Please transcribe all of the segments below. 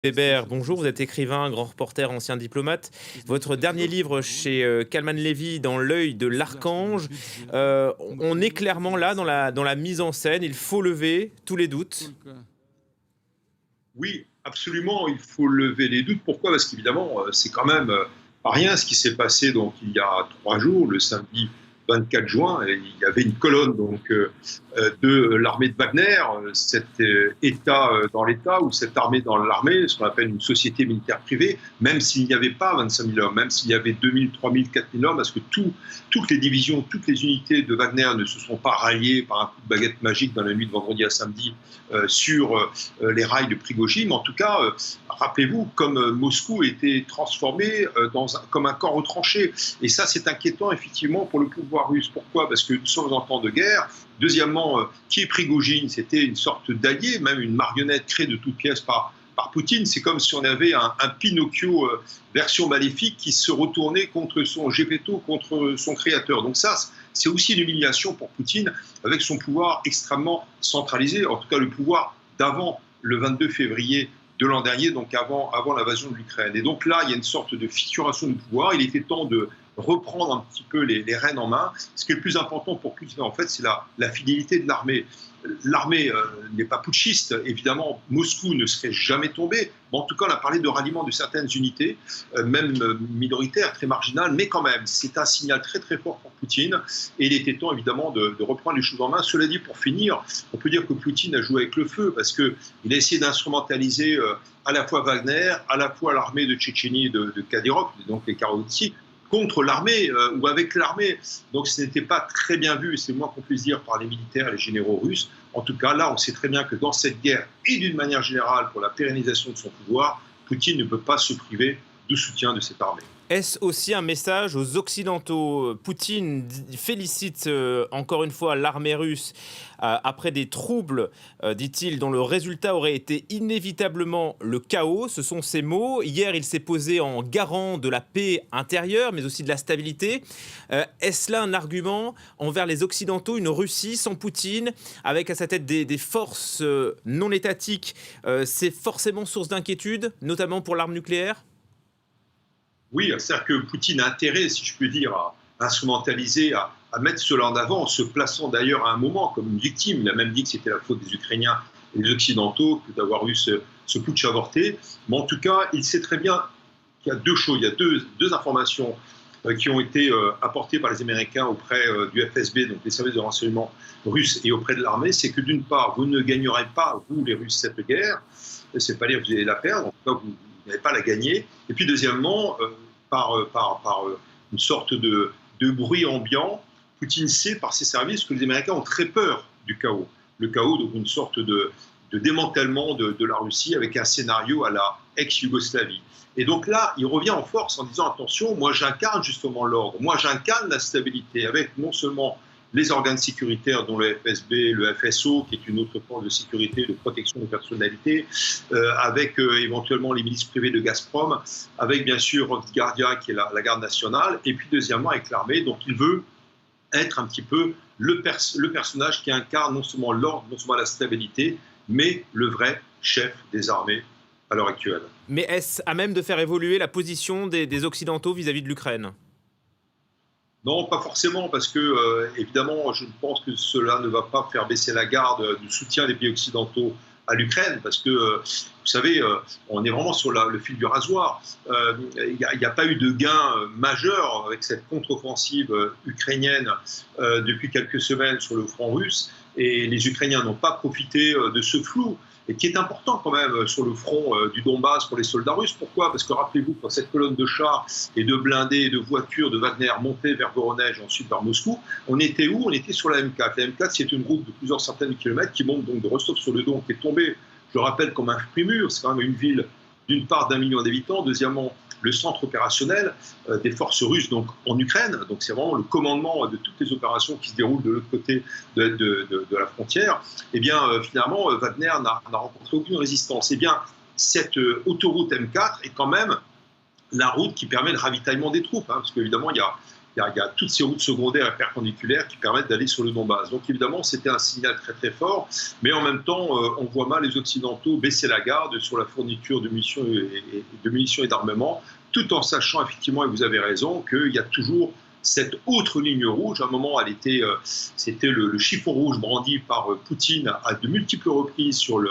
Weber, bonjour, vous êtes écrivain, grand reporter, ancien diplomate. Votre dernier livre chez Kalman Levy, Dans l'œil de l'archange, on est clairement là dans la mise en scène, il faut lever tous les doutes. Oui, absolument, il faut lever les doutes. Pourquoi? Parce qu'évidemment, c'est quand même pas rien ce qui s'est passé donc il y a 3 jours, le samedi 24 juin, et il y avait une colonne de l'armée de Wagner, cet État dans l'État ou cette armée dans l'armée, ce qu'on appelle une société militaire privée, même s'il n'y avait pas 25 000 hommes, même s'il y avait 2 000, 3 000, 4 000 hommes, parce que toutes les divisions, toutes les unités de Wagner ne se sont pas ralliées par un coup de baguette magique dans la nuit de vendredi à samedi sur les rails de Prigojine. En tout cas, rappelez-vous, comme Moscou était transformé comme un camp retranché. Et ça, c'est inquiétant, effectivement, pour le pouvoir russe. Pourquoi? Parce que nous sommes en temps de guerre. Deuxièmement, qui est Prigojine? C'était une sorte d'allié, même une marionnette créée de toutes pièces par Poutine. C'est comme si on avait un Pinocchio version maléfique qui se retournait contre son Gepetto, contre son créateur. Donc ça, c'est aussi une humiliation pour Poutine, avec son pouvoir extrêmement centralisé, en tout cas le pouvoir d'avant le 22 février de l'an dernier, donc avant l'invasion de l'Ukraine. Et donc là, il y a une sorte de fissuration du pouvoir. Il était temps de reprendre un petit peu les rênes en main. Ce qui est le plus important pour Poutine, en fait, c'est la fidélité de l'armée. L'armée n'est pas putschiste, évidemment, Moscou ne serait jamais tombé, mais en tout cas, on a parlé de ralliement de certaines unités, même minoritaires, très marginales, mais quand même, c'est un signal très très fort pour Poutine, et il était temps, évidemment, de reprendre les choses en main. Cela dit, pour finir, on peut dire que Poutine a joué avec le feu, parce qu'il a essayé d'instrumentaliser à la fois Wagner, à la fois l'armée de Tchétchénie de Kadyrov, donc les Karaoutis, contre l'armée ou avec l'armée. Donc ce n'était pas très bien vu, c'est le moins qu'on puisse dire, par les militaires et les généraux russes. En tout cas, là, on sait très bien que dans cette guerre, et d'une manière générale pour la pérennisation de son pouvoir, Poutine ne peut pas se priver du soutien de cette armée. Est-ce aussi un message aux Occidentaux? Poutine félicite encore une fois l'armée russe après des troubles, dit-il, dont le résultat aurait été inévitablement le chaos. Ce sont ses mots. Hier, il s'est posé en garant de la paix intérieure, mais aussi de la stabilité. Est-ce là un argument envers les Occidentaux, une Russie sans Poutine, avec à sa tête des forces non étatiques? C'est forcément source d'inquiétude, notamment pour l'arme nucléaire? Oui, c'est-à-dire que Poutine a intérêt, si je peux dire, à instrumentaliser, à mettre cela en avant, en se plaçant d'ailleurs à un moment comme une victime. Il a même dit que c'était la faute des Ukrainiens et des Occidentaux d'avoir eu ce putsch avorté. Mais en tout cas, il sait très bien qu'il y a deux choses, il y a deux informations qui ont été apportées par les Américains auprès du FSB, donc les services de renseignement russes, et auprès de l'armée. C'est que d'une part, vous ne gagnerez pas, vous les Russes, cette guerre. C'est pas dire que vous allez la perdre, en tout cas, vous n'allez pas la gagner. Et puis deuxièmement, par une sorte de bruit ambiant, Poutine sait par ses services que les Américains ont très peur du chaos. Le chaos, donc une sorte de démantèlement de la Russie avec un scénario à la ex-Yougoslavie. Et donc là, il revient en force en disant attention, moi j'incarne justement l'ordre, moi j'incarne la stabilité avec non seulement les organes sécuritaires dont le FSB, le FSO, qui est une autre force de sécurité, de protection des personnalités, avec éventuellement les milices privées de Gazprom, avec bien sûr Rosguardia, qui est la garde nationale, et puis deuxièmement avec l'armée. Donc il veut être un petit peu le personnage qui incarne non seulement l'ordre, non seulement la stabilité, mais le vrai chef des armées à l'heure actuelle. Mais est-ce à même de faire évoluer la position des Occidentaux vis-à-vis de l'Ukraine? Non, pas forcément, parce que, évidemment, je pense que cela ne va pas faire baisser la garde du soutien des pays occidentaux à l'Ukraine, parce que, vous savez, on est vraiment sur le fil du rasoir. Il n'y a pas eu de gain majeur avec cette contre-offensive ukrainienne depuis quelques semaines sur le front russe, et les Ukrainiens n'ont pas profité de ce flou, et qui est important quand même sur le front du Donbass pour les soldats russes. Pourquoi? Parce que rappelez-vous, quand cette colonne de chars et de blindés et de voitures de Wagner montait vers Voronezh et ensuite vers Moscou, on était où? On était sur la M4. La M4, c'est une route de plusieurs centaines de kilomètres qui monte donc de Rostov-sur-le-Don, qui est tombée, je le rappelle, comme un fruit mûr. C'est quand même une ville, d'une part, d'1 million d'habitants, deuxièmement, le centre opérationnel des forces russes donc, en Ukraine. Donc c'est vraiment le commandement de toutes les opérations qui se déroulent de l'autre côté de la frontière. Et bien finalement, Wagner n'a rencontré aucune résistance. Et bien cette autoroute M4 est quand même la route qui permet le ravitaillement des troupes, hein, parce qu'évidemment, il il y a toutes ces routes secondaires et perpendiculaires qui permettent d'aller sur le Donbass. Donc évidemment, c'était un signal très très fort, mais en même temps, on voit mal les Occidentaux baisser la garde sur la fourniture de munitions et d'armement, tout en sachant effectivement, et vous avez raison, qu'il y a toujours cette autre ligne rouge. À un moment, c'était le chiffon rouge brandi par Poutine à de multiples reprises sur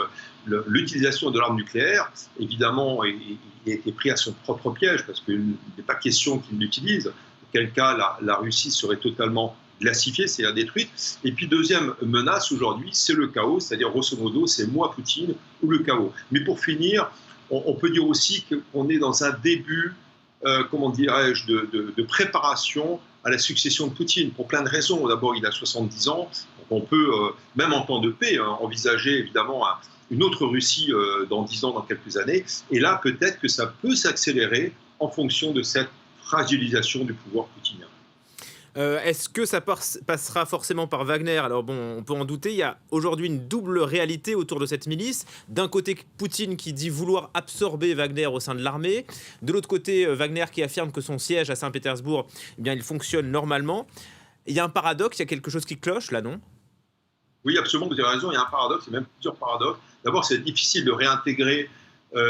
l'utilisation de l'arme nucléaire. Évidemment, il a été pris à son propre piège parce qu'il n'est pas question qu'il l'utilise. Dans quel cas, la Russie serait totalement glacifiée, c'est-à-dire détruite. Et puis, deuxième menace aujourd'hui, c'est le chaos, c'est-à-dire, grosso modo, c'est moi, Poutine, ou le chaos. Mais pour finir, on peut dire aussi qu'on est dans un début comment dirais-je, de préparation à la succession de Poutine, pour plein de raisons. D'abord, il a 70 ans, donc on peut, même en temps de paix, envisager évidemment une autre Russie dans 10 ans, dans quelques années. Et là, peut-être que ça peut s'accélérer en fonction de cette fragilisation du pouvoir poutinien. Est-ce que ça passera forcément par Wagner? Alors bon, on peut en douter, il y a aujourd'hui une double réalité autour de cette milice. D'un côté, Poutine qui dit vouloir absorber Wagner au sein de l'armée. De l'autre côté, Wagner qui affirme que son siège à Saint-Pétersbourg, eh bien, il fonctionne normalement. Il y a un paradoxe, il y a quelque chose qui cloche là, non? Oui, absolument, vous avez raison, il y a un paradoxe, il y a même plusieurs paradoxes. D'abord, c'est difficile de réintégrer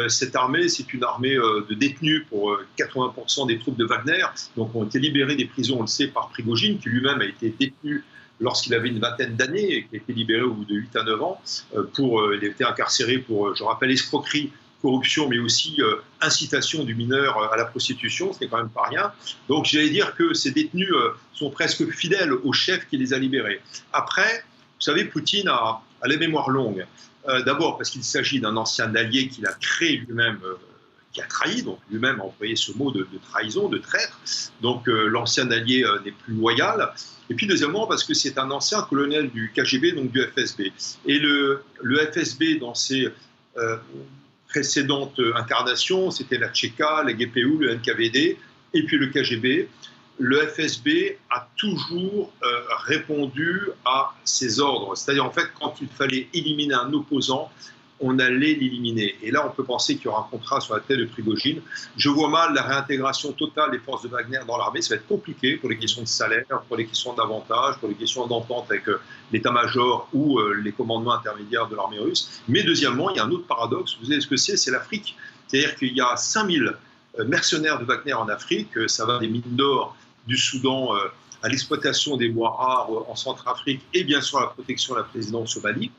cette armée. C'est une armée de détenus pour 80% des troupes de Wagner, donc ont été libérés des prisons, on le sait, par Prigojine, qui lui-même a été détenu lorsqu'il avait une vingtaine d'années et qui a été libéré au bout de 8 à 9 ans. Il a été incarcéré pour, je rappelle, escroquerie, corruption, mais aussi incitation du mineur à la prostitution, ce n'est quand même pas rien. Donc j'allais dire que ces détenus sont presque fidèles au chef qui les a libérés. Après, vous savez, Poutine a la mémoire longue. D'abord parce qu'il s'agit d'un ancien allié qu'il a créé lui-même, qui a trahi, donc lui-même a employé ce mot de trahison, de traître. Donc l'ancien allié n'est plus loyal. Et puis deuxièmement parce que c'est un ancien colonel du KGB, donc du FSB. Et le FSB, dans ses précédentes incarnations, c'était la Tchéka, la GPU, le NKVD, et puis le KGB. Le FSB a toujours répondu à ses ordres. C'est-à-dire, en fait, quand il fallait éliminer un opposant, on allait l'éliminer. Et là, on peut penser qu'il y aura un contrat sur la tête de Prigojine. Je vois mal la réintégration totale des forces de Wagner dans l'armée. Ça va être compliqué pour les questions de salaire, pour les questions d'avantages, pour les questions d'entente avec l'état-major ou les commandements intermédiaires de l'armée russe. Mais deuxièmement, il y a un autre paradoxe. Vous savez ce que c'est l'Afrique. C'est-à-dire qu'il y a 5000 mercenaires de Wagner en Afrique. Ça va des mines d'or du Soudan à l'exploitation des bois rares en Centrafrique et bien sûr à la protection de la présidence au Mali.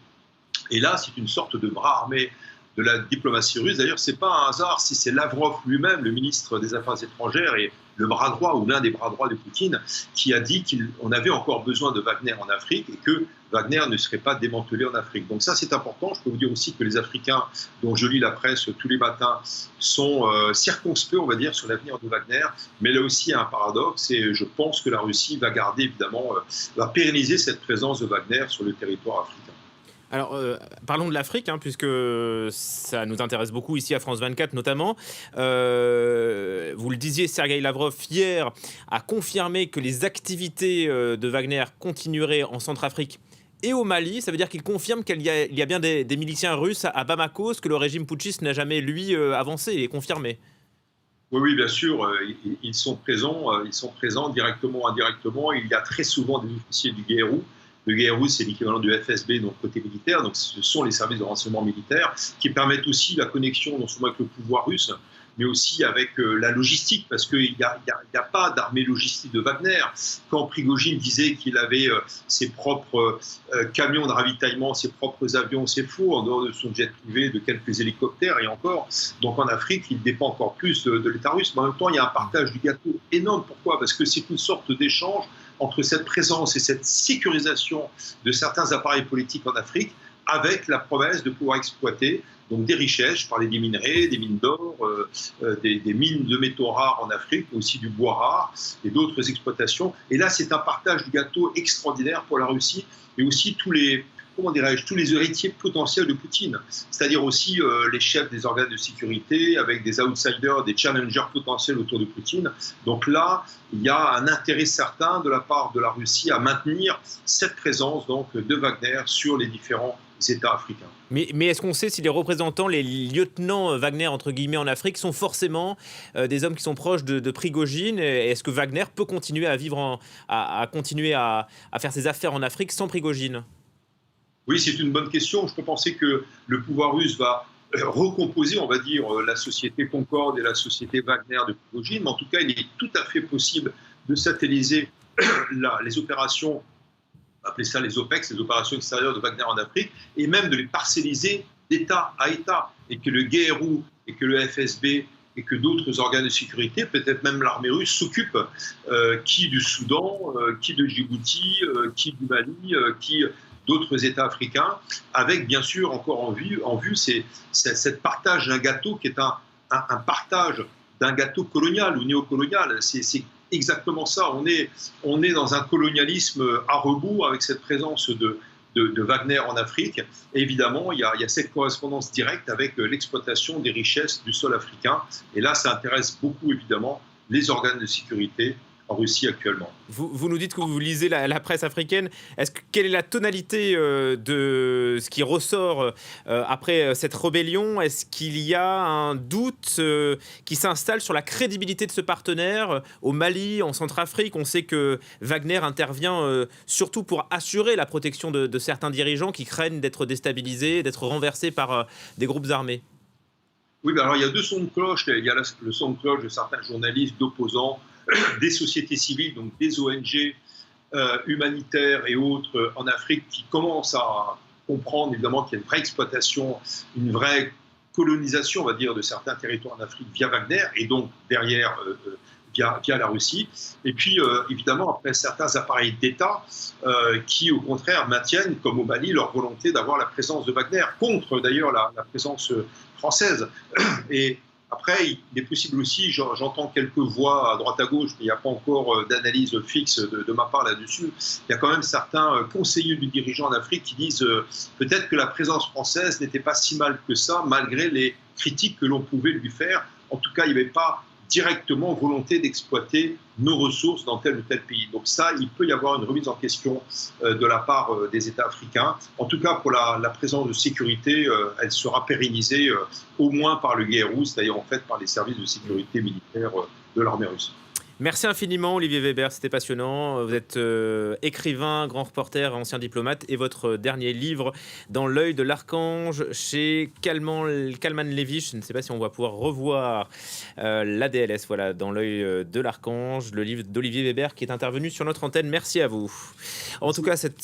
Et là, c'est une sorte de bras armé de la diplomatie russe. D'ailleurs, ce n'est pas un hasard si c'est Lavrov lui-même, le ministre des Affaires étrangères et le bras droit ou l'un des bras droits de Poutine, qui a dit qu'on avait encore besoin de Wagner en Afrique et que Wagner ne serait pas démantelé en Afrique. Donc ça, c'est important. Je peux vous dire aussi que les Africains, dont je lis la presse tous les matins, sont circonspects, on va dire, sur l'avenir de Wagner. Mais là aussi, il y a un paradoxe et je pense que la Russie va garder, évidemment, va pérenniser cette présence de Wagner sur le territoire africain. Alors, parlons de l'Afrique, hein, puisque ça nous intéresse beaucoup ici à France 24 notamment. Vous le disiez, Sergueï Lavrov, hier, a confirmé que les activités de Wagner continueraient en Centrafrique et au Mali. Ça veut dire qu'il confirme qu'il y a bien des miliciens russes à Bamako, ce que le régime putschiste n'a jamais, lui, avancé et confirmé. Oui, bien sûr, ils sont présents directement ou indirectement. Il y a très souvent des officiers du GRU. Le GRU, c'est l'équivalent du FSB, donc côté militaire. Donc, ce sont les services de renseignement militaire qui permettent aussi la connexion non seulement avec le pouvoir russe, mais aussi avec la logistique, parce qu'il n'y a pas d'armée logistique de Wagner. Quand Prigojine disait qu'il avait ses propres camions de ravitaillement, ses propres avions, c'est faux, en dehors de son jet privé, de quelques hélicoptères et encore. Donc en Afrique, il dépend encore plus de l'État russe. Mais en même temps, il y a un partage du gâteau énorme. Pourquoi? Parce que c'est une sorte d'échange entre cette présence et cette sécurisation de certains appareils politiques en Afrique avec la promesse de pouvoir exploiter donc des richesses. Je parlais des minerais, des mines d'or, des mines de métaux rares en Afrique, mais aussi du bois rare et d'autres exploitations. Et là, c'est un partage du gâteau extraordinaire pour la Russie et aussi tous les héritiers potentiels de Poutine, c'est-à-dire aussi les chefs des organes de sécurité, avec des outsiders, des challengers potentiels autour de Poutine. Donc là, il y a un intérêt certain de la part de la Russie à maintenir cette présence donc, de Wagner sur les différents États africains. Mais est-ce qu'on sait si les représentants, les lieutenants Wagner, entre guillemets, en Afrique, sont forcément des hommes qui sont proches de Prigojine? Est-ce que Wagner peut continuer à vivre, à continuer à faire ses affaires en Afrique sans Prigojine? Oui, c'est une bonne question. Je peux penser que le pouvoir russe va recomposer, on va dire, la société Concorde et la société Wagner de Prigojine. Mais en tout cas, il est tout à fait possible de satelliser les opérations, appeler ça les OPEX, les opérations extérieures de Wagner en Afrique, et même de les parcelliser d'État à État, et que le GRU et que le FSB et que d'autres organes de sécurité, peut-être même l'armée russe, s'occupent, qui du Soudan, qui de Djibouti, qui du Mali, qui d'autres États africains, avec bien sûr encore en vue cette partage d'un gâteau qui est un partage d'un gâteau colonial ou néocolonial. C'est exactement ça. On est dans un colonialisme à rebours avec cette présence de Wagner en Afrique. Et évidemment, il y a cette correspondance directe avec l'exploitation des richesses du sol africain. Et là, ça intéresse beaucoup, évidemment, les organes de sécurité en Russie actuellement. Vous nous dites que vous lisez la presse africaine. Quelle est la tonalité de ce qui ressort après cette rébellion? Est-ce qu'il y a un doute qui s'installe sur la crédibilité de ce partenaire? Au Mali, en Centrafrique, on sait que Wagner intervient surtout pour assurer la protection de certains dirigeants qui craignent d'être déstabilisés, d'être renversés par des groupes armés. Oui, ben alors il y a deux sons de cloche. Il y a le son de cloche de certains journalistes, d'opposants, des sociétés civiles, donc des ONG humanitaires et autres en Afrique qui commencent à comprendre évidemment qu'il y a une vraie exploitation, une vraie colonisation, on va dire, de certains territoires en Afrique via Wagner et donc derrière via la Russie. Et puis évidemment après certains appareils d'État qui au contraire maintiennent, comme au Mali, leur volonté d'avoir la présence de Wagner, contre d'ailleurs la présence française. Et après, il est possible aussi, j'entends quelques voix à droite à gauche, mais il n'y a pas encore d'analyse fixe de ma part là-dessus. Il y a quand même certains conseillers du dirigeant en Afrique qui disent peut-être que la présence française n'était pas si mal que ça, malgré les critiques que l'on pouvait lui faire. En tout cas, il n'y avait pas directement volonté d'exploiter nos ressources dans tel ou tel pays. Donc ça, il peut y avoir une remise en question de la part des États africains. En tout cas, pour la présence de sécurité, elle sera pérennisée au moins par le GRU, c'est-à-dire en fait par les services de sécurité militaire de l'armée russe. Merci infiniment, Olivier Weber, c'était passionnant. Vous êtes écrivain, grand reporter, ancien diplomate, et votre dernier livre, Dans l'œil de l'archange, chez Kalman Levy. Je ne sais pas si on va pouvoir revoir l'ADLS, voilà, Dans l'œil de l'archange, le livre d'Olivier Weber qui est intervenu sur notre antenne. Merci à vous. En tout cas, cette